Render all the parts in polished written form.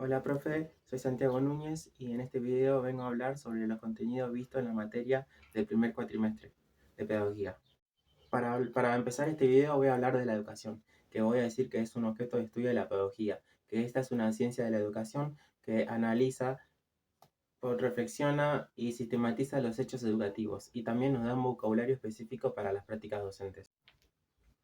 Hola, profe, soy Santiago Núñez y en este video vengo a hablar sobre los contenidos vistos en la materia del primer cuatrimestre de pedagogía. Para empezar este video voy a hablar de la educación, que voy a decir que es un objeto de estudio de la pedagogía, que esta es una ciencia de la educación que analiza, reflexiona y sistematiza los hechos educativos y también nos da un vocabulario específico para las prácticas docentes.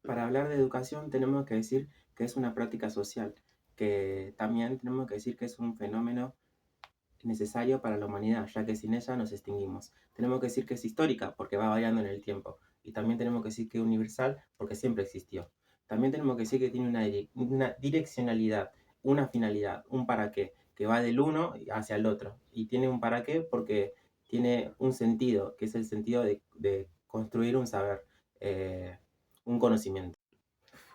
Para hablar de educación tenemos que decir que es una práctica social, que también tenemos que decir que es un fenómeno necesario para la humanidad, ya que sin ella nos extinguimos. Tenemos que decir que es histórica, porque va variando en el tiempo. Y también tenemos que decir que es universal, porque siempre existió. También tenemos que decir que tiene una direccionalidad, una finalidad, un para qué, que va del uno hacia el otro. Y tiene un para qué porque tiene un sentido, que es el sentido de construir un saber, un conocimiento.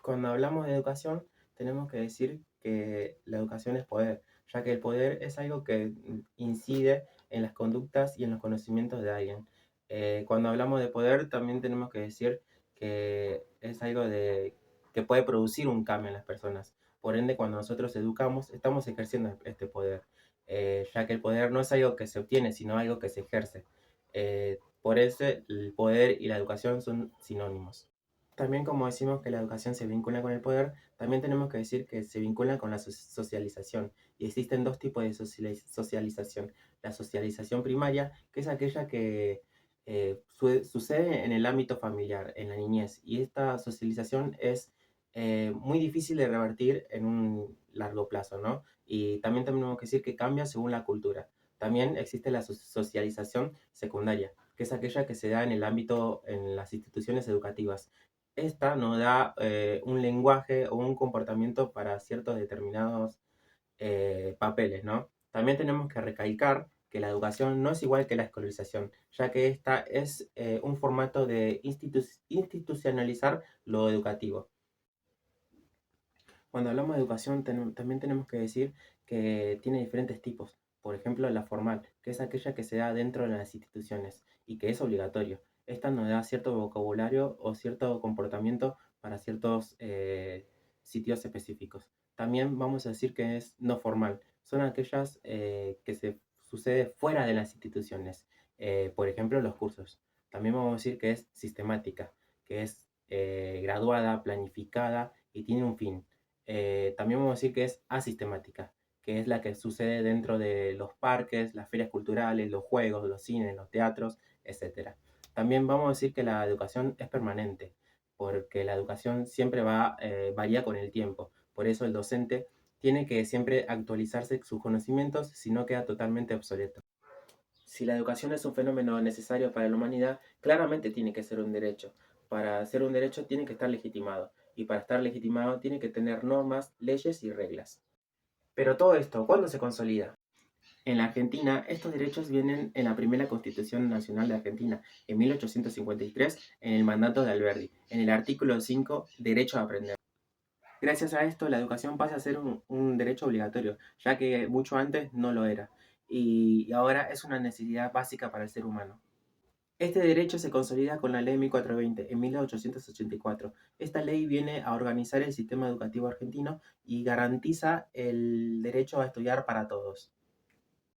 Cuando hablamos de educación, tenemos que decir que la educación es poder, ya que el poder es algo que incide en las conductas y en los conocimientos de alguien. Cuando hablamos de poder, también tenemos que decir que es algo que puede producir un cambio en las personas. Por ende, cuando nosotros educamos, estamos ejerciendo este poder, ya que el poder no es algo que se obtiene, sino algo que se ejerce. Por eso el poder y la educación son sinónimos. También como decimos que la educación se vincula con el poder, también tenemos que decir que se vincula con la socialización. Y existen dos tipos de socialización. La socialización primaria, que es aquella que sucede en el ámbito familiar, en la niñez. Y esta socialización es muy difícil de revertir en un largo plazo, ¿no? Y también tenemos que decir que cambia según la cultura. También existe la socialización secundaria, que es aquella que se da en el ámbito, en las instituciones educativas. Esta nos da un lenguaje o un comportamiento para ciertos determinados papeles, ¿no? También tenemos que recalcar que la educación no es igual que la escolarización, ya que esta es un formato de institucionalizar lo educativo. Cuando hablamos de educación, también tenemos que decir que tiene diferentes tipos. Por ejemplo, la formal, que es aquella que se da dentro de las instituciones y que es obligatorio. Esta nos da cierto vocabulario o cierto comportamiento para ciertos sitios específicos. También vamos a decir que es no formal. Son aquellas que se sucede fuera de las instituciones. Por ejemplo, los cursos. También vamos a decir que es sistemática, que es graduada, planificada y tiene un fin. También vamos a decir que es asistemática, que es la que sucede dentro de los parques, las ferias culturales, los juegos, los cines, los teatros, etcétera. También vamos a decir que la educación es permanente, porque la educación siempre varía con el tiempo. Por eso el docente tiene que siempre actualizarse sus conocimientos, si no queda totalmente obsoleto. Si la educación es un fenómeno necesario para la humanidad, claramente tiene que ser un derecho. Para ser un derecho tiene que estar legitimado, y para estar legitimado tiene que tener normas, leyes y reglas. Pero todo esto, ¿cuándo se consolida? En la Argentina, estos derechos vienen en la primera Constitución Nacional de Argentina, en 1853, en el mandato de Alberdi, en el artículo 5, derecho a aprender. Gracias a esto, la educación pasa a ser un derecho obligatorio, ya que mucho antes no lo era, y ahora es una necesidad básica para el ser humano. Este derecho se consolida con la Ley 1420 en 1884. Esta ley viene a organizar el sistema educativo argentino y garantiza el derecho a estudiar para todos.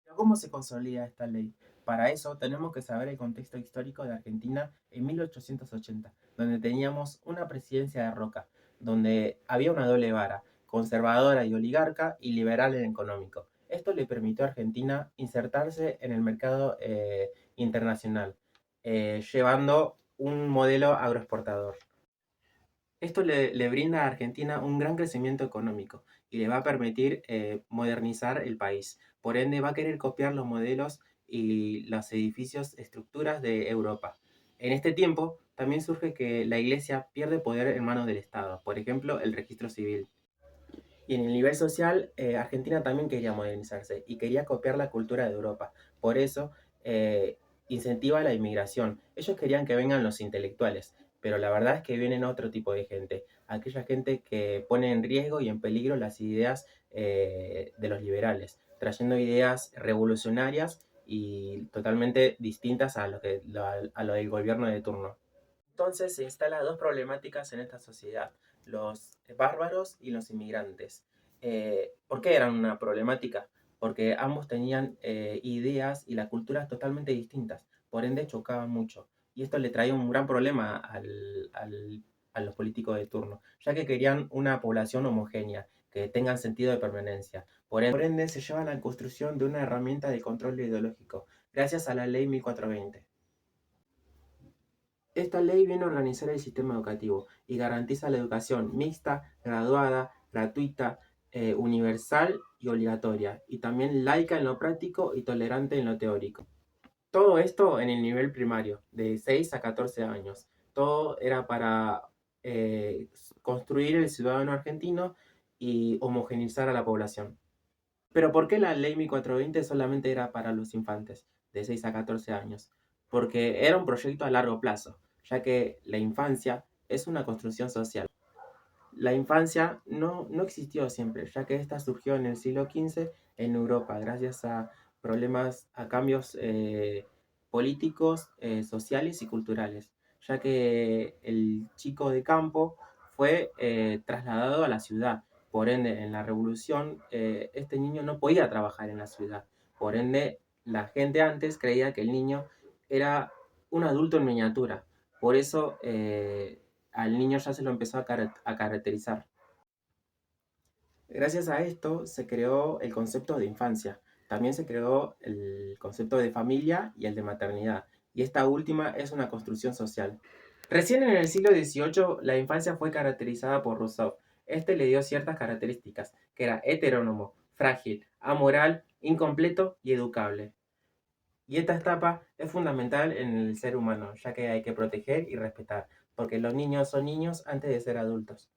Pero ¿cómo se consolida esta ley? Para eso tenemos que saber el contexto histórico de Argentina en 1880, donde teníamos una presidencia de Roca, donde había una doble vara, conservadora y oligarca y liberal en económico. Esto le permitió a Argentina insertarse en el mercado internacional, llevando un modelo agroexportador. Esto le brinda a Argentina un gran crecimiento económico y le va a permitir modernizar el país. Por ende, va a querer copiar los modelos y los edificios, estructuras de Europa. En este tiempo, también surge que la Iglesia pierde poder en manos del Estado, por ejemplo, el registro civil. Y en el nivel social, Argentina también quería modernizarse y quería copiar la cultura de Europa. Por eso, incentiva la inmigración. Ellos querían que vengan los intelectuales, pero la verdad es que vienen otro tipo de gente. Aquella gente que pone en riesgo y en peligro las ideas de los liberales, trayendo ideas revolucionarias y totalmente distintas a lo del gobierno de turno. Entonces se instalan dos problemáticas en esta sociedad, los bárbaros y los inmigrantes. ¿Por qué eran una problemática? Porque ambos tenían ideas y las culturas totalmente distintas, por ende chocaban mucho. Y esto le traía un gran problema a los políticos de turno, ya que querían una población homogénea, que tengan sentido de permanencia. Por ende, se lleva a la construcción de una herramienta de control ideológico, gracias a la Ley 1420. Esta ley viene a organizar el sistema educativo y garantiza la educación mixta, graduada, gratuita, universal y obligatoria, y también laica en lo práctico y tolerante en lo teórico. Todo esto en el nivel primario, de 6 a 14 años. Todo era para eh, construir el ciudadano argentino y homogeneizar a la población. Pero ¿por qué la ley 1420 solamente era para los infantes de 6 a 14 años? Porque era un proyecto a largo plazo, ya que la infancia es una construcción social. La infancia no existió siempre, ya que esta surgió en el siglo XV en Europa, gracias a problemas, a cambios políticos, sociales y culturales, ya que el chico de campo fue trasladado a la ciudad. Por ende, en la revolución, este niño no podía trabajar en la ciudad. Por ende, la gente antes creía que el niño era un adulto en miniatura. Por eso, al niño ya se lo empezó a caracterizar. Gracias a esto se creó el concepto de infancia. También se creó el concepto de familia y el de maternidad. Y esta última es una construcción social. Recién en el siglo XVIII la infancia fue caracterizada por Rousseau. Este le dio ciertas características, que era heterónomo, frágil, amoral, incompleto y educable. Y esta etapa es fundamental en el ser humano, ya que hay que proteger y respetar, porque los niños son niños antes de ser adultos.